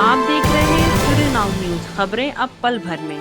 आप देख रहे हैं सुरीनाम न्यूज, खबरें अब पल भर में।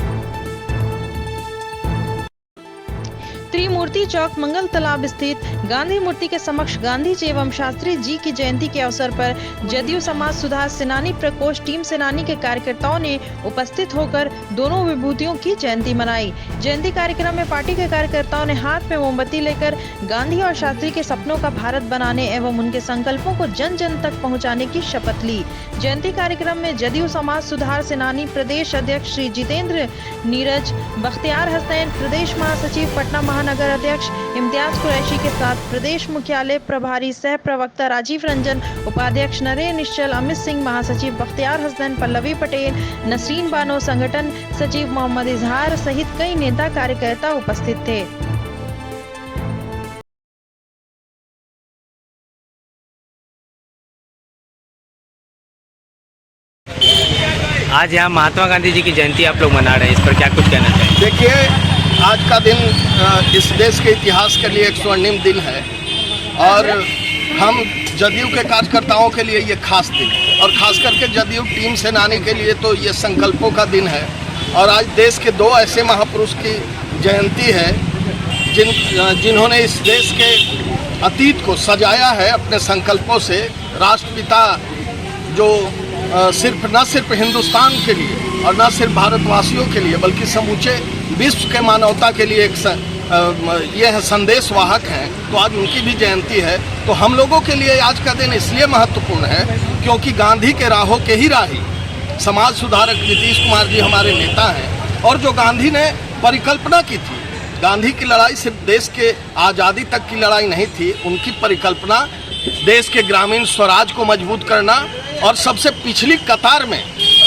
त्रिमूर्ति चौक मंगल तालाब स्थित गांधी मूर्ति के समक्ष गांधी जी एवं शास्त्री जी की जयंती के अवसर पर जदयू समाज सुधार सेनानी प्रकोष्ठ टीम सेनानी के कार्यकर्ताओं ने उपस्थित होकर दोनों विभूतियों की जयंती मनाई। जयंती कार्यक्रम में पार्टी के कार्यकर्ताओं ने हाथ में मोमबत्ती लेकर गांधी और शास्त्री के सपनों का भारत बनाने एवं उनके संकल्पों को जन जन तक पहुँचाने की शपथ ली। जयंती कार्यक्रम में जदयू समाज सुधार सेनानी प्रदेश अध्यक्ष श्री जितेंद्र नीरज, बख्तियार हसैन, प्रदेश महासचिव पटना नगर अध्यक्ष इम्तियाज कुरैशी के साथ प्रदेश मुख्यालय प्रभारी सह प्रवक्ता राजीव रंजन, उपाध्यक्ष नरेंद्र निश्चल, अमित सिंह, महासचिव बख्तियार हसन, पल्लवी पटेल, नसरीन बानो, संगठन सचिव मोहम्मद इजहार सहित कई नेता कार्यकर्ता उपस्थित थे। आज यहाँ महात्मा गांधी जी की जयंती आप लोग मना रहे हैं, इस पर क्या कुछ कहना चाहिए? देखिए, आज का दिन इस देश के इतिहास के लिए एक स्वर्णिम दिन है और हम जदयू के कार्यकर्ताओं के लिए ये खास दिन है और खास करके जदयू टीम सेनानी के लिए तो ये संकल्पों का दिन है। और आज देश के दो ऐसे महापुरुष की जयंती है जिन्होंने इस देश के अतीत को सजाया है अपने संकल्पों से। राष्ट्रपिता जो न सिर्फ हिंदुस्तान के लिए और न सिर्फ भारतवासियों के लिए बल्कि समूचे विश्व के मानवता के लिए यह संदेश वाहक हैं, तो आज उनकी भी जयंती है। तो हम लोगों के लिए आज का दिन इसलिए महत्वपूर्ण है क्योंकि गांधी के राहों के ही राही समाज सुधारक नीतीश कुमार जी हमारे नेता हैं। और जो गांधी ने परिकल्पना की थी, गांधी की लड़ाई सिर्फ देश के आज़ादी तक की लड़ाई नहीं थी, उनकी परिकल्पना देश के ग्रामीण स्वराज को मजबूत करना और सबसे पिछली कतार में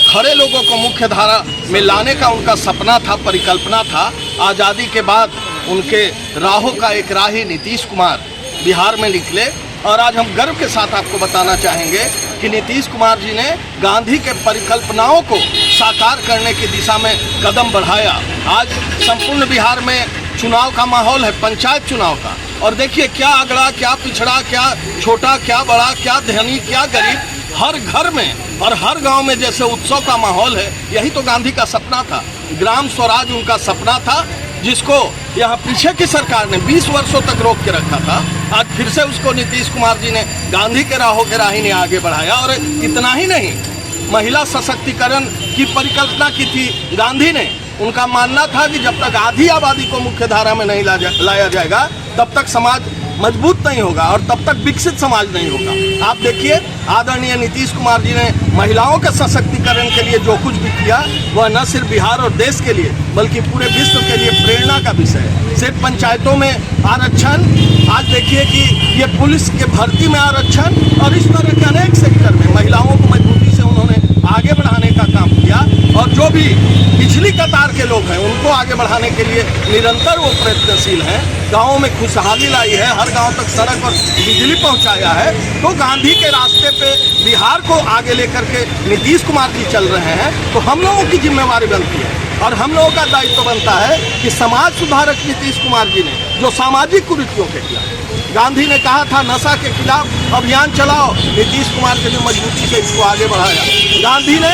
खड़े लोगों को मुख्य धारा में लाने का उनका सपना था, परिकल्पना था। आज़ादी के बाद उनके राहों का एक राही नीतीश कुमार बिहार में निकले और आज हम गर्व के साथ आपको बताना चाहेंगे कि नीतीश कुमार जी ने गांधी के परिकल्पनाओं को साकार करने की दिशा में कदम बढ़ाया। आज संपूर्ण बिहार में चुनाव का माहौल है, पंचायत चुनाव का, और देखिए क्या अगड़ा, क्या पिछड़ा, क्या छोटा, क्या बड़ा, क्या धनी, क्या गरीब, हर घर में और हर गांव में जैसे उत्सव का माहौल है। यही तो गांधी का सपना था, ग्राम स्वराज उनका सपना था, जिसको यहाँ पीछे की सरकार ने 20 वर्षों तक रोक के रखा था। आज फिर से उसको नीतीश कुमार जी ने गांधी के राहों के राही ने आगे बढ़ाया। और इतना ही नहीं, महिला सशक्तिकरण की परिकल्पना की थी गांधी ने। उनका मानना था कि जब तक आधी आबादी को मुख्य धारा में नहीं लाया जाएगा तब तक समाज मजबूत नहीं होगा और तब तक विकसित समाज नहीं होगा। आप देखिए, आदरणीय नीतीश कुमार जी ने महिलाओं के सशक्तिकरण के लिए जो कुछ भी किया वह न सिर्फ बिहार और देश के लिए बल्कि पूरे विश्व के लिए प्रेरणा का विषय है। सिर्फ पंचायतों में आरक्षण, आज देखिए कि ये पुलिस के भर्ती में आरक्षण और इस तरह के अनेक सेक्टर में महिलाओं को मजबूती से उन्होंने आगे बढ़ाने का काम किया। और जो भी पिछली कतार के लोग हैं उनको आगे बढ़ाने के लिए निरंतर वो प्रयत्नशील हैं। गाँवों में खुशहाली लाई है, हर गांव तक सड़क और बिजली पहुंचाया है। तो गांधी के रास्ते पे बिहार को आगे लेकर के नीतीश कुमार जी चल रहे हैं। तो हम लोगों की जिम्मेवारी बनती है और हम लोगों का दायित्व बनता है कि समाज सुधारक नीतीश कुमार जी ने जो सामाजिक कुरीतियों के खिलाफ, गांधी ने कहा था नशा के खिलाफ अभियान चलाओ, नीतीश कुमार जी ने मजबूती से इसको आगे बढ़ाया। गांधी ने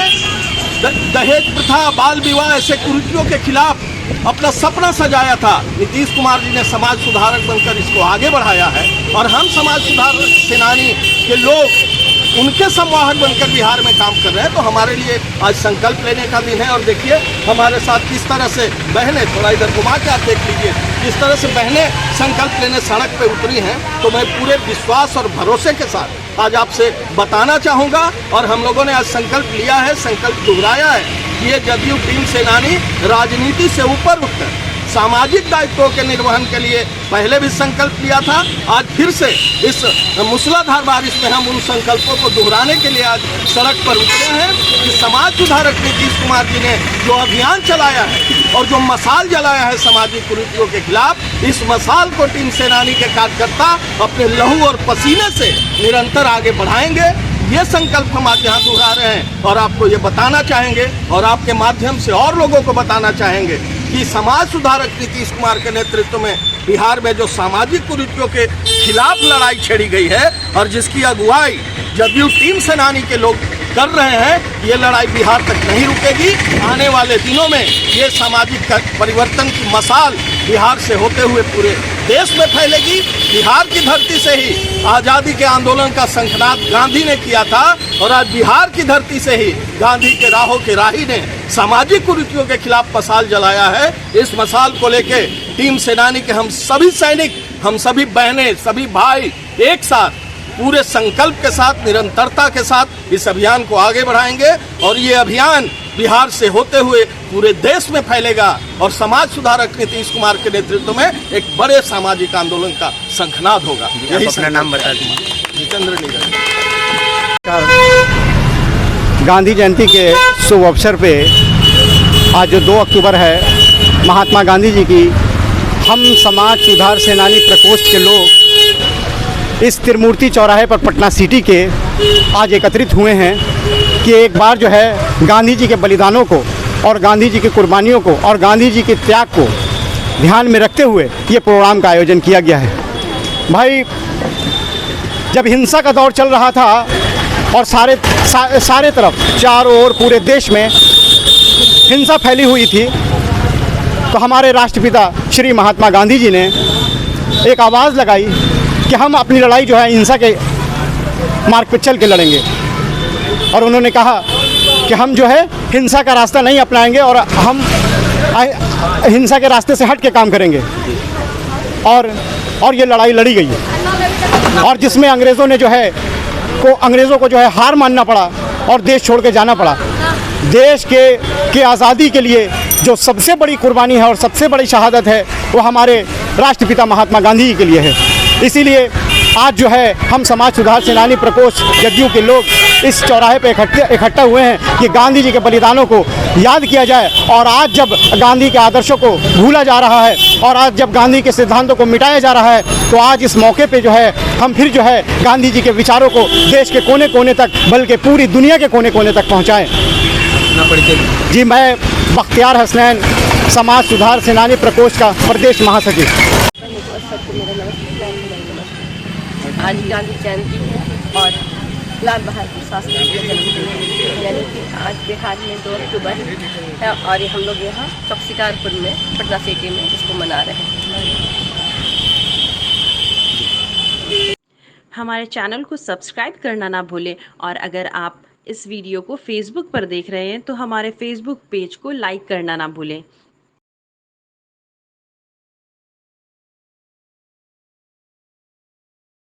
दहेज प्रथा, बाल विवाह ऐसे कुरीतियों के खिलाफ अपना सपना सजाया था, नीतीश कुमार जी ने समाज सुधारक बनकर इसको आगे बढ़ाया है। और हम समाज सुधार सेनानी के लोग उनके संवाहक बनकर बिहार में काम कर रहे हैं। तो हमारे लिए आज संकल्प लेने का दिन है। और देखिए हमारे साथ किस तरह से बहनें, थोड़ा इधर घुमा के आप देख लीजिए, किस तरह से बहनें संकल्प लेने सड़क पे उतरी हैं। तो मैं पूरे विश्वास और भरोसे के साथ आज आपसे बताना चाहूँगा और हम लोगों ने आज संकल्प लिया है, संकल्प दोहराया है कि ये जदयू टीम सेनानी राजनीति से ऊपर उठकर सामाजिक दायित्वों के निर्वहन के लिए पहले भी संकल्प लिया था। आज फिर से इस मूसलाधार बारिश में हम उन संकल्पों को दोहराने के लिए आज सड़क पर उतरे हैं कि समाज सुधारक नीतीश कुमार जी ने जो अभियान चलाया है और जो मशाल जलाया है सामाजिक कुरीतियों के खिलाफ, इस मशाल को टीम सेनानी के कार्यकर्ता अपने लहू और पसीने से निरंतर आगे बढ़ाएंगे। ये संकल्प हम आज यहाँ दोहरा रहे हैं और आपको ये बताना चाहेंगे और आपके माध्यम से और लोगों को बताना चाहेंगे कि समाज सुधारक नीतीश कुमार के नेतृत्व में बिहार में जो सामाजिक कुरीतियों के खिलाफ लड़ाई छेड़ी गई है और जिसकी अगुवाई जदयू टीम सेनानी के लोग कर रहे हैं, ये लड़ाई बिहार तक नहीं रुकेगी। आने वाले दिनों में ये सामाजिक परिवर्तन की मसाल बिहार से होते हुए पूरे देश में फैलेगी। बिहार की धरती से ही आज़ादी के आंदोलन का शंखनाद गांधी ने किया था और आज बिहार की धरती से ही गांधी के राहों के राही ने सामाजिक कुरीतियों के खिलाफ मशाल जलाया है। इस मशाल को लेके टीम सेनानी के हम सभी सैनिक, हम सभी बहनें, सभी भाई एक साथ पूरे संकल्प के साथ, निरंतरता के साथ इस अभियान को आगे बढ़ाएंगे और ये अभियान बिहार से होते हुए पूरे देश में फैलेगा और समाज सुधारक नीतीश कुमार के नेतृत्व में एक बड़े सामाजिक आंदोलन का शंखनाद होगा। यही अपना नाम बता दीजिए। जितेंद्र निगम। गांधी जयंती के शुभ अवसर पे आज जो 2 अक्टूबर है, महात्मा गांधी जी की हम समाज सुधार सेनानी प्रकोष्ठ के लोग इस त्रिमूर्ति चौराहे पर पटना सिटी के आज एकत्रित हुए हैं कि एक बार जो है गांधी जी के बलिदानों को और गांधी जी की कुर्बानियों को और गांधी जी के त्याग को ध्यान में रखते हुए ये प्रोग्राम का आयोजन किया गया है। भाई, जब हिंसा का दौर चल रहा था और सारे तरफ चारों ओर पूरे देश में हिंसा फैली हुई थी, तो हमारे राष्ट्रपिता श्री महात्मा गांधी जी ने एक आवाज़ लगाई कि हम अपनी लड़ाई जो है हिंसा के मार्ग पर चल के लड़ेंगे। और उन्होंने कहा कि हम जो है हिंसा का रास्ता नहीं अपनाएंगे और हम हिंसा के रास्ते से हट के काम करेंगे। और ये लड़ाई लड़ी गई है और जिसमें अंग्रेज़ों को जो है हार मानना पड़ा और देश छोड़ के जाना पड़ा। देश के आज़ादी के लिए जो सबसे बड़ी कुर्बानी है और सबसे बड़ी शहादत है वो हमारे राष्ट्रपिता महात्मा गांधी जी के लिए है। इसीलिए आज जो है हम समाज सुधार सेनानी प्रकोष्ठ जदयू के लोग इस चौराहे पे इकट्ठा हुए हैं कि गांधी जी के बलिदानों को याद किया जाए। और आज जब गांधी के आदर्शों को भूला जा रहा है और आज जब गांधी के सिद्धांतों को मिटाया जा रहा है, तो आज इस मौके पे जो है हम फिर जो है गांधी जी के विचारों को देश के कोने कोने तक, बल्कि पूरी दुनिया के कोने कोने तक पहुँचाएँ। जी, मैं बख्तियार हसनैन, समाज सुधार सेनानी प्रकोष्ठ का प्रदेश महासचिव। आज गांधी जयंती है और लाल बहादुर शास्त्री का जन्मदिन है, यानी कि आज बिहार में 2 अक्टूबर है और हम लोग यहाँ चौकसीकारपुर में पटना सिटी में इसको मना रहे हैं। हमारे चैनल को सब्सक्राइब करना ना भूलें और अगर आप इस वीडियो को फेसबुक पर देख रहे हैं तो हमारे फेसबुक पेज को लाइक करना ना भूलें।